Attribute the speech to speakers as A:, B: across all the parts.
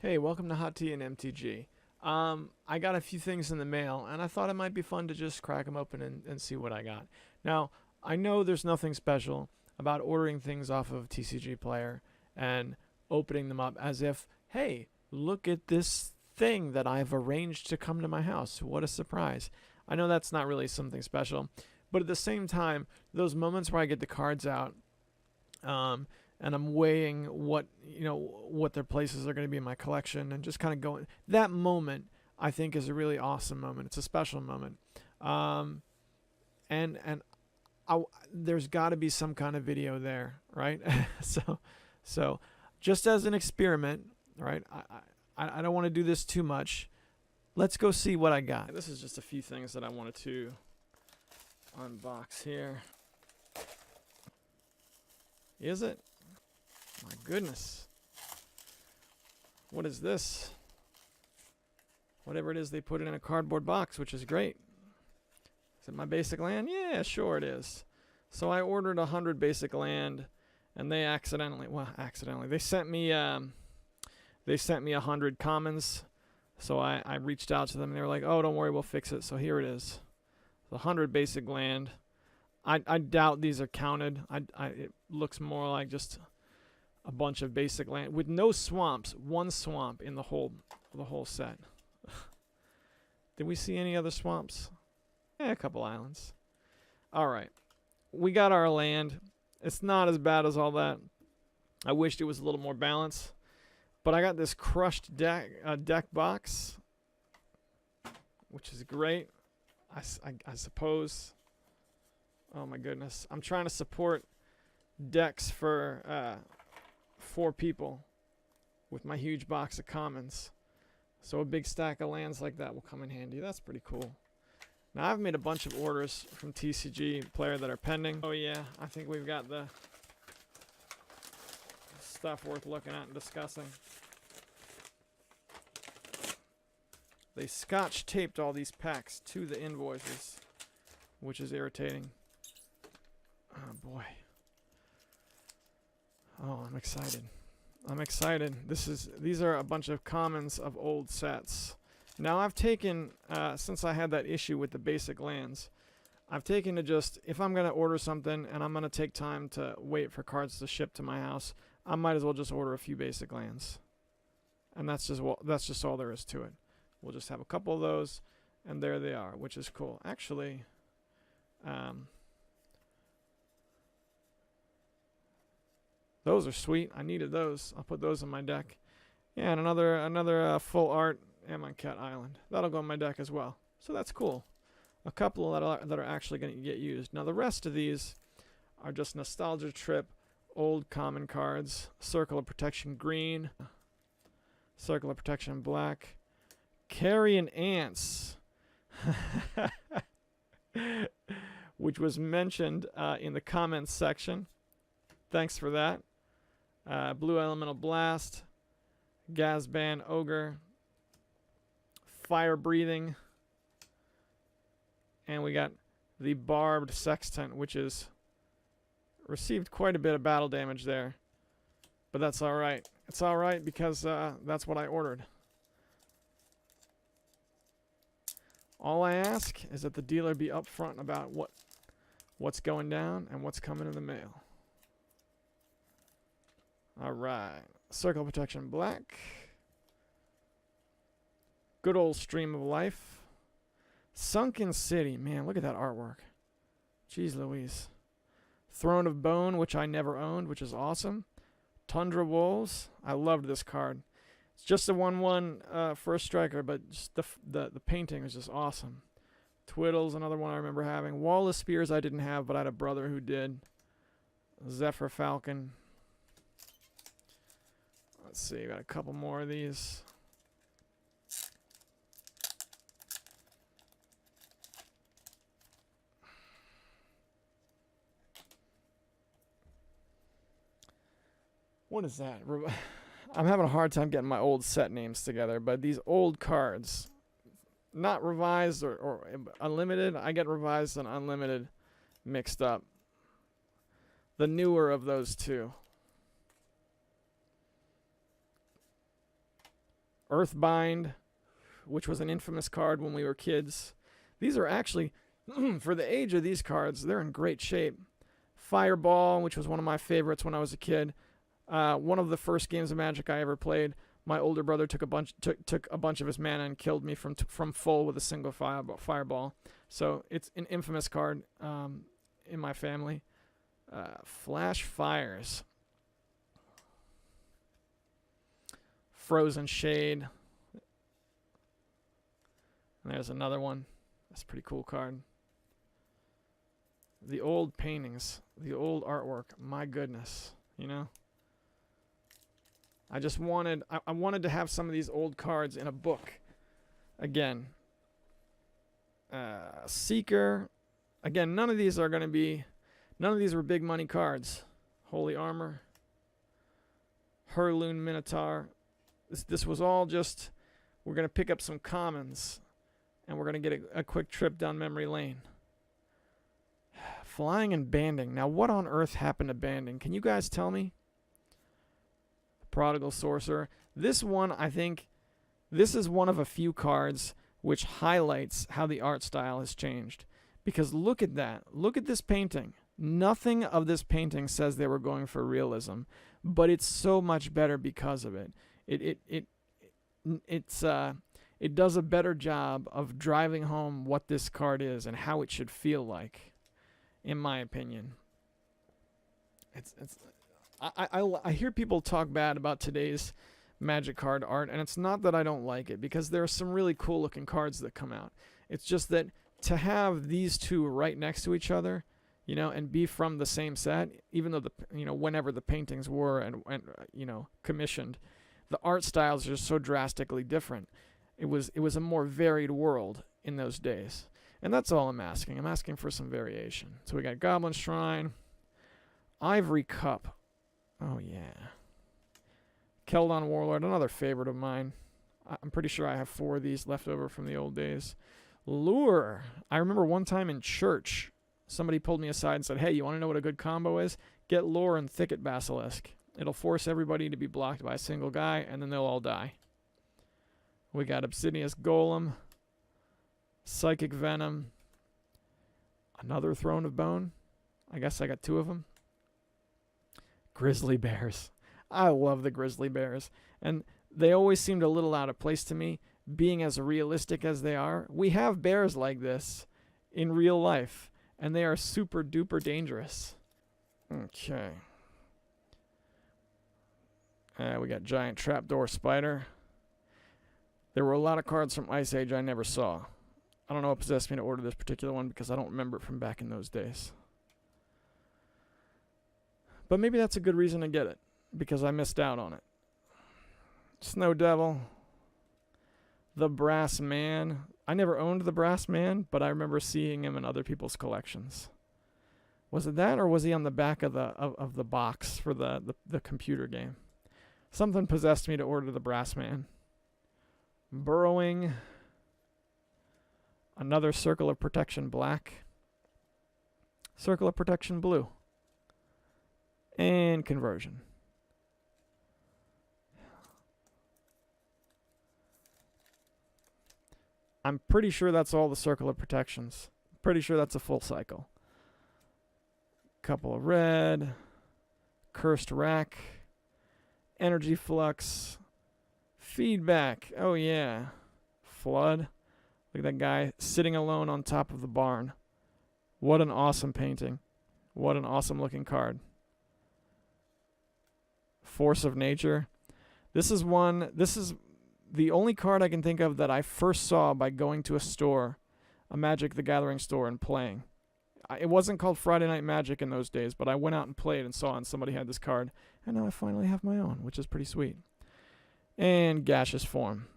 A: Hey, welcome to Hot Tea and MTG. I got a few things in the mail, and I thought it might be fun to just crack them open and see what I got. Now, I know there's nothing special about ordering things off of TCG Player and opening them up as if, hey, look at this thing that I've arranged to come to my house. What a surprise. I know that's not really something special, but at the same time, those moments where I get the cards out, and I'm weighing what their places are going to be in my collection, and just kind of going. That moment, I think, is a really awesome moment. It's a special moment, and there's got to be some kind of video there, right? so just as an experiment, right? I don't want to do this too much. Let's go see what I got. This is just a few things that I wanted to unbox here. Is it? My goodness. What is this? Whatever it is, they put it in a cardboard box, which is great. Is it my basic land? Yeah, sure it is. So I ordered 100 basic land, and they they sent me 100 commons. So I reached out to them, and they were like, oh, don't worry, we'll fix it. So here it is. 100 basic land. I doubt these are counted. It looks more like just a bunch of basic land with no swamps. One swamp in the whole set. Did we see any other swamps? Yeah, a couple islands. All right, we got our land. It's not as bad as all that. I wished it was a little more balanced, but I got this crushed deck box, which is great. I suppose. Oh my goodness, I'm trying to support decks for 4 people with my huge box of commons. So a big stack of lands like that will come in handy. That's pretty cool. Now I've made a bunch of orders from TCG Player that are pending. Oh yeah, I think we've got the stuff worth looking at and discussing. They scotch taped all these packs to the invoices, which is irritating. Oh boy. Oh, I'm excited. I'm excited. These are a bunch of commons of old sets. Now I've taken, since I had that issue with the basic lands, I've taken to just, if I'm going to order something and I'm going to take time to wait for cards to ship to my house, I might as well just order a few basic lands. And that's just all there is to it. We'll just have a couple of those, and there they are, which is cool. Actually, those are sweet. I needed those. I'll put those in my deck. Yeah, and another full art Amonkhet Island. That'll go in my deck as well. So that's cool. A couple that are actually going to get used. Now the rest of these are just Nostalgia Trip, old common cards. Circle of Protection green. Circle of Protection black. Carrion Ants. Which was mentioned in the comments section. Thanks for that. Blue Elemental Blast, Gazban Ogre, Fire Breathing, and we got the Barbed Sextant, which is received quite a bit of battle damage there, but that's all right. It's all right because that's what I ordered. All I ask is that the dealer be upfront about what's going down and what's coming in the mail. Alright, Circle of Protection black. Good old Stream of Life. Sunken City, man, look at that artwork. Jeez Louise. Throne of Bone, which I never owned, which is awesome. Tundra Wolves, I loved this card. It's just a 1/1 first striker, but just the painting is just awesome. Twiddle's another one I remember having. Wall of Spears I didn't have, but I had a brother who did. Zephyr Falcon. Let's see, got a couple more of these. What is that? I'm having a hard time getting my old set names together, but these old cards, not revised or unlimited. I get revised and unlimited mixed up. The newer of those two. Earthbind, which was an infamous card when we were kids. These are actually, for the age of these cards, they're in great shape. Fireball, which was one of my favorites when I was a kid. One of the first games of Magic I ever played. My older brother took a bunch of his mana and killed me from full with a single fireball. So it's an infamous card in my family. Flash Fires. Frozen Shade. And there's another one. That's a pretty cool card. The old paintings, the old artwork. My goodness, you know. I just wanted, I wanted to have some of these old cards in a book. Again, Seeker. Again, none of these are going to be, none of these were big money cards. Holy Armor. Hurloon Minotaur. This was all just, we're going to pick up some commons, and we're going to get a quick trip down memory lane. Flying and banding. Now, what on earth happened to banding? Can you guys tell me? Prodigal Sorcerer. This one, I think, this is one of a few cards which highlights how the art style has changed. Because look at that. Look at this painting. Nothing of this painting says they were going for realism, but it's so much better because of it. It does a better job of driving home what this card is and how it should feel like, in my opinion. I hear people talk bad about today's Magic card art, and it's not that I don't like it, because there are some really cool looking cards that come out. It's just that to have these two right next to each other, you know, and be from the same set, even though whenever the paintings were and commissioned, the art styles are just so drastically different. It was a more varied world in those days. And that's all I'm asking. I'm asking for some variation. So we got Goblin Shrine, Ivory Cup. Oh yeah. Keldon Warlord, another favorite of mine. I'm pretty sure I have 4 of these left over from the old days. Lure. I remember one time in church, somebody pulled me aside and said, "Hey, you want to know what a good combo is? Get Lure and Thicket Basilisk. It'll force everybody to be blocked by a single guy, and then they'll all die." We got Obsidious Golem, Psychic Venom, another Throne of Bone. I guess I got 2 of them. Grizzly Bears. I love the Grizzly Bears. And they always seemed a little out of place to me, being as realistic as they are. We have bears like this in real life, and they are super duper dangerous. Okay. We got Giant Trapdoor Spider. There were a lot of cards from Ice Age I never saw. I don't know what possessed me to order this particular one, because I don't remember it from back in those days. But maybe that's a good reason to get it, because I missed out on it. Snow Devil. The Brass Man. I never owned the Brass Man, but I remember seeing him in other people's collections. Was it that, or was he on the back of the box for the computer game? Something possessed me to order the Brass Man. Burrowing. Another Circle of Protection Black. Circle of Protection Blue. And Conversion. I'm pretty sure that's all the Circle of Protections. Pretty sure that's a full cycle. Couple of red. Cursed Rack. Energy Flux. Feedback. Oh yeah. Flood. Look at that guy sitting alone on top of the barn. What an awesome painting. What an awesome looking card. Force of Nature. This is the only card I can think of that I first saw by going to a store, a Magic the Gathering store, and playing. It wasn't called Friday Night Magic in those days, but I went out and played and saw, and somebody had this card, and now I finally have my own, which is pretty sweet. And Gaseous Form.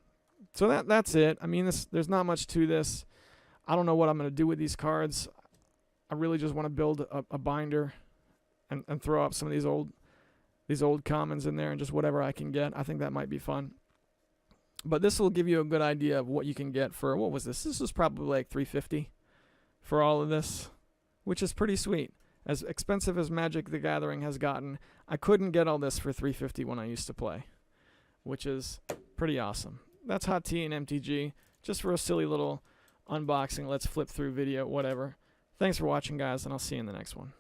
A: So that's it. I mean, there's not much to this. I don't know what I'm going to do with these cards. I really just want to build a binder and throw up some of these old commons in there and just whatever I can get. I think that might be fun. But this will give you a good idea of what you can get for, what was this? This was probably like $350 for all of this, which is pretty sweet. As expensive as Magic the Gathering has gotten, I couldn't get all this for $350 when I used to play, which is pretty awesome. that's hot tea and MTG. Just for a silly little unboxing, let's flip through video, whatever. Thanks for watching, guys, and I'll see you in the next one.